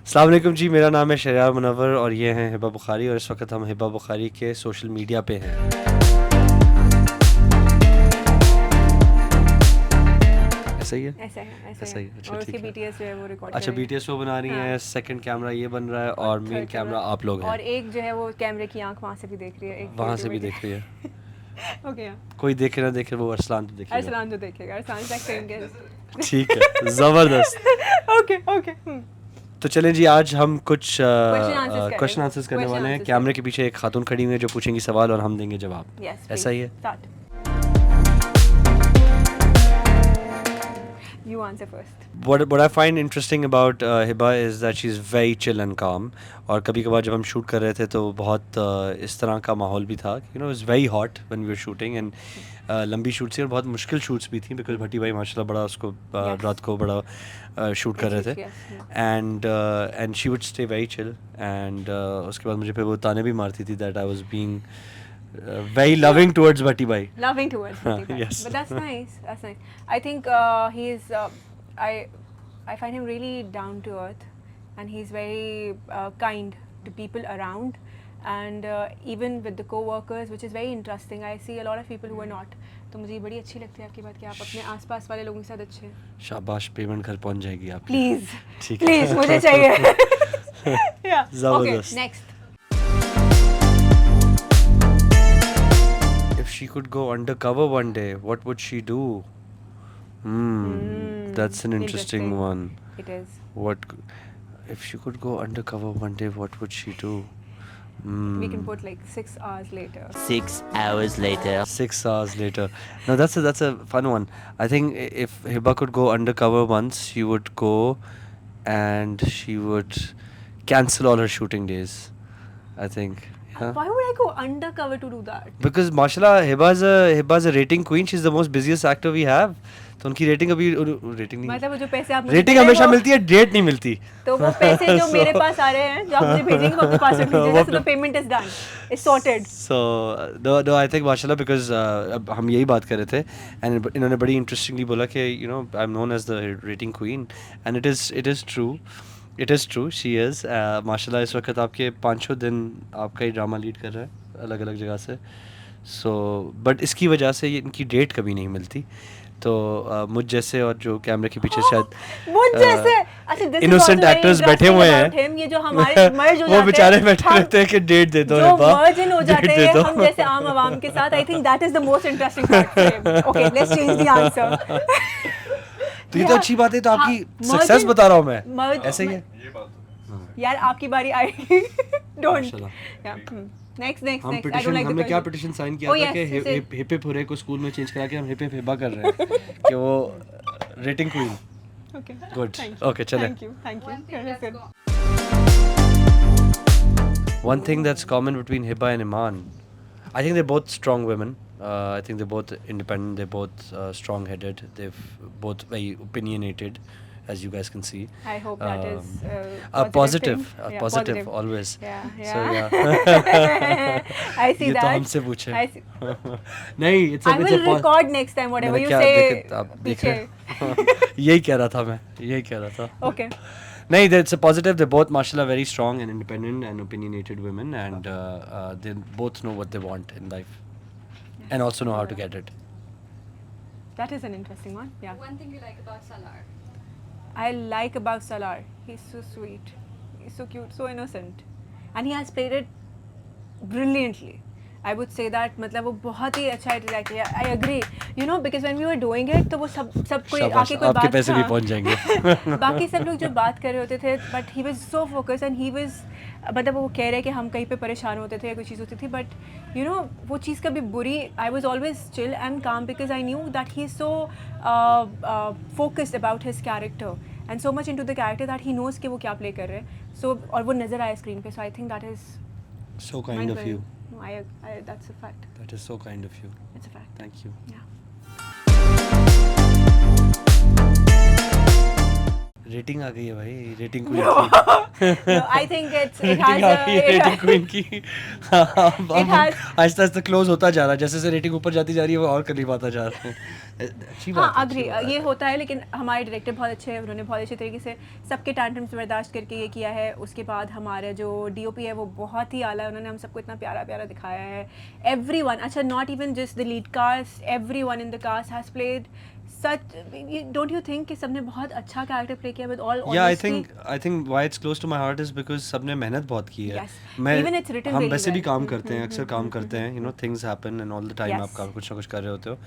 अस्सलाम वालेकुम जी, मेरा नाम है शहरयार मुनव्वर और ये हैं हिबा बुखारी और इस वक्त हम हिबा बुखारी के सोशल मीडिया पे हैं। ऐसा ही है? ऐसा है ऐसा ही है, अच्छा और ठीक उसके है। BTS जो है वो रिकॉर्ड अच्छा कर रही BTS वो बना रही हाँ। हैं, सेकंड कैमरा ये बन रहा है और मेन third कैमरा आप लोग और हैं, एक जो है वो कैमरे की आंख वहाँ से भी देख रही है, एक वहाँ photo से भी में देख रही है। ओके कोई देखे ना देखे वो अरसलान तो देखेगा। अरसलान जो देखेगा, अरसलान लाइक सेम गेस। ठीक है, ज़बरदस्त। ओके ओके तो चलें जी, आज हम कुछ answers करें। क्वेश्चन आंसर्स करने Question वाले हैं। answers कैमरे के पीछे एक खातून खड़ी हुई है जो पूछेंगी सवाल और हम देंगे जवाब। यस ऐसा ही है? Start you answer first What I find interesting about Hiba is that she's very chill and calm. और कभी कभार जब हम शूट कर रहे थे तो बहुत इस तरह का माहौल भी था, you know, it's very hot when we were shooting and लंबी शूट्स थी और बहुत मुश्किल शूट्स भी थी बिकॉज भट्टी भाई माशाल्लाह बड़ा उसको रात को बड़ा शूट कर रहे थे and she would stay very chill and उसके बाद मुझे फिर वो ताने भी मारती थी that I was being very loving towards Bhatti bhai. loving towards Bhatti bhai. Yes. But that's nice. I think he's I find him really down to earth and he's very kind to people around and even with the co-workers, which is very interesting. I see a lot of people who are not. तो मुझे बड़ी अच्छी लगती है आपकी बात कि आप अपने आसपास वाले लोगों के साथ अच्छे हैं। शाबाश, पेमेंट घर पहुंच जाएगी आपकी। प्लीज ठीक है। प्लीज मुझे चाहिए। Yeah. Okay, next. If she could go undercover one day, what would she do? That's an interesting one. It is. If she could go undercover one day, what would she do? We can put like 6 hours later. 6 hours later. 6 hours later. No, that's a fun one. I think if Hiba could go undercover once, she would go and she would cancel all her shooting days. I think. Yeah. Why would I go undercover to do that? Because mashallah, Hiba's a rating queen. She's the most busiest actor we have. तो उनकी rating अभी rating नहीं, मतलब वो जो पैसे आप मुझे रेटिंग दे रहे हमेशा हैं, मिलती है, डेट नहीं मिलती। तो वो पैसे जो मेरे पास आ रहे हैं जो आप मुझे भेजेंगे वो आपके पास रख लीजिएगा, so the payment is done, it's sorted. So no, I think माशाल्लाह because अब हम यही बात कर रहे थे and इन्होंने बड़ी इंटरेस्टिंगली बोला कि you know I'm known as the rating queen and it is true she is माशाल्लाह इस वक्त आपके 500 दिन आपका ही ड्रामा लीड कर रहा है अलग अलग जगह से, so but इसकी वजह से ये इनकी डेट कभी नहीं मिलती। तो मुझ जैसे और जो कैमरे के पीछे शायद मुझ जैसे अच्छा इनोसेंट एक्टर्स बैठे हुए हैं, ये जो हमारे मर्ज हो जाते हैं, वो बेचारे बैठे रहते हैं कि डेट दे दो, जो मर्ज इन हो जाते हैं हम जैसे आम आवाम के साथ। I think that is the most interesting part. Okay let's change the answer. तो ये तो अच्छी बात है, तो आपकी सक्सेस बता रहा हूँ मैं, ऐसे ही है यार आपकी बारी आएगी। डोंट नेक्स्ट हम पिटीशन, हमने क्या पिटीशन साइन किया था कि हिप हिप हुरे को स्कूल में चेंज करा के हम हिप हिप हिबा कर रहे हैं कि वो rating queen. Okay good, okay चलें। Thank you. One thing that's common between Hiba and Iman, I think they're both strong women. I think they're both independent. They're both strong-headed. They've both very opinionated, as you guys can see. I hope that is positive, thing. Yeah, positive always. Yeah. So yeah. I see ये that. तो हमसे पूछे। I see. नहीं, I will record next time whatever you say. आप देख रहे यही कह रहा था। Okay. No, it's a positive. They're both, mashallah, very strong and independent and opinionated women, and they both know what they want in life, and also know how to get it. That is an interesting one. Yeah. One thing you like about Salar? I like about Salar, he's so sweet, he's so cute, so innocent, and he has played it brilliantly. I would say that मतलब वो बहुत ही अच्छा track किया। I agree, you know, because when we were doing it तो वो सब कोई आके कोई बात आपके पैसे भी पहुंच जाएंगे। बाकी सब लोग जो बात कर रहे होते थे, but he was so focused and he was मतलब वो कह रहे कि हम कहीं पे परेशान होते थे या कोई चीज़ होती थी, but you know वो चीज़ कभी बुरी, I was always chill and calm because I knew that he is so focused about his character and so much into the character that he knows कि वो क्या play कर रहे हैं, so और वो नज़र आया screen पे, so I think that is So kind of you. No, that's a fact. That is so kind of you. It's a fact. Thank you. Yeah. Rating आ गई है भाई, rating No, queen no, I think it rating has आ a गई है rating queen की। अब it has Aahista Aahista close होता जा रहा है, जैसे जैसे रेटिंग ऊपर जाती जा रही है वो और करीब आता जा रहा है। अच्छी हाँ बात है, अग्री अच्छी बात ये है। होता है, लेकिन हमारे डायरेक्टर बहुत अच्छे हैं, उन्होंने बहुत अच्छे तरीके से सबके टैंट्रम्स बर्दाश्त करके ये किया है। उसके बाद हमारा जो डीओपी है वो बहुत ही आला है, उन्होंने हम सबको इतना प्यारा प्यारा दिखाया है। एवरीवन, अच्छा not even just the lead cast, everyone in the cast has played such, don't you think कि सबने बहुत अच्छा कैरेक्टर प्ले किया विद ऑल या honesty? I think why it's close to my heart is because सबने मेहनत बहुत की है। Yes. मैं Even it's written हम very वैसे भी well. काम करते हैं, अक्सर काम करते हैं, you know things happen and all the time Yes. आप काम कुछ ना कुछ कर रहे होते हो।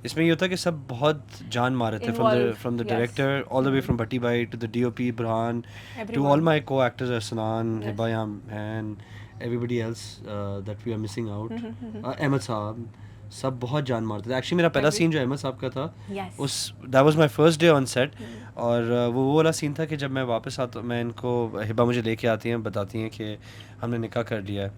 इसमें ये होता है कि सब बहुत जान मारे थे, Involved, from the yes. Director all the way from Bhatti भाई to the DOP Burhan to Everyone. All my co-actors Arsalan, Yes. Hiba and everybody else that we are missing out, Ahmad sahab, सब बहुत जान मारते थे। एक्चुअली मेरा पहला Agree. सीन जो अहमद साहब का था, Yes. उस that was my first day on set, और वो वाला सीन था कि जब मैं वापस आता, मैं इनको, हिबा मुझे लेके आती हैं, बताती हैं कि हमने निकाह कर लिया है।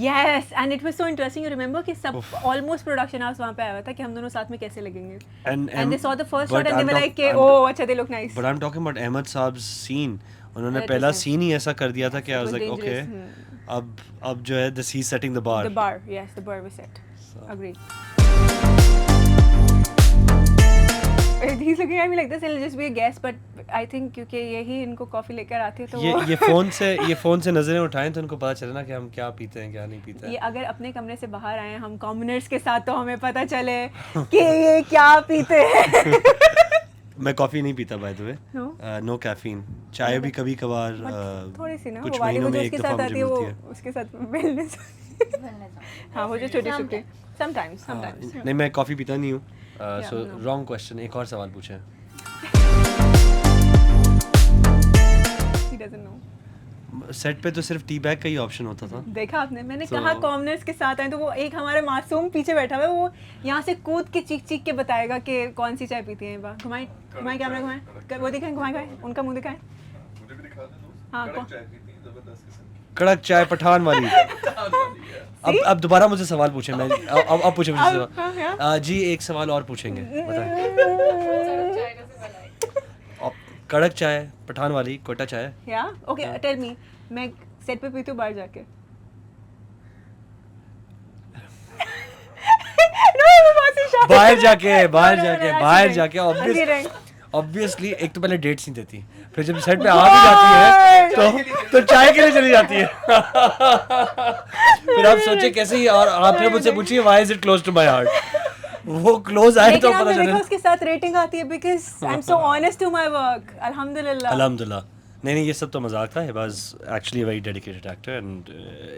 Yes, and it was so interesting. You remember कि सब almost production house वहाँ पे आया हुआ था कि हम दोनों साथ में कैसे लगेंगे. And they saw the first shot and they were like कि oh अच्छा they look nice. But I'm talking about Ahmad sahab's scene. उन्होंने That पहला is- सीन ही ऐसा कर दिया था कि I It was was like okay, dangerous. अब जो है this he's setting the bar. The bar, yes, the bar was set. So- Agreed. He's looking at me like this. It'll just be a guess, but I think क्योंकि यही इनको coffee लेकर आती है तो वो ये फोन से नजरें उठाएं तो उनको पता चले ना कि हम क्या पीते हैं क्या नहीं पीते ये हैं। अगर अपने कमरे से बाहर आए हम कॉमनर्स के साथ तो हमें पता चले कि ये क्या पीते हैं. मैं कॉफी नहीं पीता by the way, No? No caffeine, चाय भी कभी कभार थोड़ी सी ना कुछ वो वाली वो महीनों जो में एक उसके दफा साथ मुझे आती है वो मिलती है। उसके साथ वेलनेस. हाँ वो जो छोटी छोटी sometimes हाँ, नहीं मैं कॉफी पीता नहीं हूँ। सो no. रॉन्ग क्वेश्चन, एक और सवाल पूछें। he doesn't know. सेट पे तो सिर्फ टी बैग का ही ऑप्शन होता था। देखा आपने, मैंने So- कहा कॉमनर्स के साथ आए तो वो एक हमारा मासूम पीछे बैठा हुआ है, वो यहाँ से कूद के चीख चीख के बताएगा कि कौन सी चाय पीती हैं. घुमाएं घुमाएं कैमरा घुमाएं, वो दिखाएं, घुमाएं घुमाएं उनका मुंह दिखाएं. मुझे भी दिखा दे दोस्त। हाँ, कड़क कौन? चाय पीती है, जबरदस्त किस्म कड़क चाय पठान वाली। See? अब दोबारा मुझे सवाल पूछे, मैं अब पूछे मुझे अब, हाँ, सवाल। जी एक सवाल और पूछेंगे, बताएं। अब कड़क चाय पठान वाली कोटा चाय। या ओके टेल मी, मैं सेट पे पीती हूँ बाहर जाके. बाहर जाके हंसी रहे. ऑब्वियसली एक तो पहले डेट्स नहीं देती, फिर जब सेट पे आ भी जाती है तो चाय के लिए चली जाती है। फिर आप सोचे कैसे ही, और आपने मुझसे पूछी why is it close to my heart, वो क्लोज आए तो लेकिन पता आपने देखा चले। उसके साथ रेटिंग आती है because I am so honest to my work. अल्हम्दुलिल्लाह. अल्हम्दुलिल्लाह। नहीं ये सब तो मजाक था। He was actually a very dedicated actor and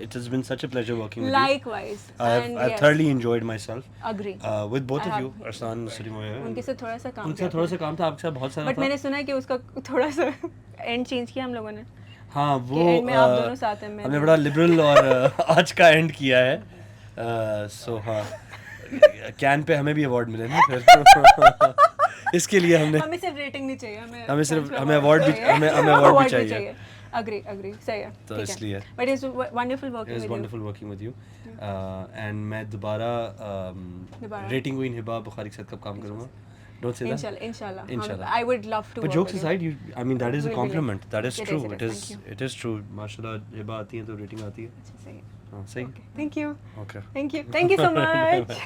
it has been such a pleasure working with you. Likewise. I've thoroughly enjoyed myself Agree. with both I of you, have- Arsan, Sarimoya. उनके साथ थोड़ा सा काम उनसे थोड़ा सा काम था, आपके साथ बहुत सारा बट था। मैंने सुना है कि उसका थोड़ा सा एंड चेंज किया हम लोगों ने. हाँ वो end में आप दोनों साथ हैं, मैं हमने नहीं। बड़ा लिबरल और आज का एंड किया है। सो हाँ, कैन पे हमें भी अवार्ड मिले ना फिर। इसके लिए हमने हमें सिर्फ रेटिंग नहीं चाहिए, हमें सिर्फ हमें अवार्ड भी हमें अवार्ड भी चाहिए। अग्री सही है. तो इसलिए but it's wonderful It working was with you. wonderful working with you. And मैं दोबारा दोबारा। रेटिंग क्वीन हिबा बुखारी के साथ कब काम करूँगा? Don't say that. इंशाल्लाह Inshallah. I would love to. But jokes aside, I mean that is a We'll be compliment. like- That is It true. is, It is. thank you. It is true. माशाल्लाह हिबा आती है तो rating आती है। हाँ सही. Thank you Okay. Thank you so much.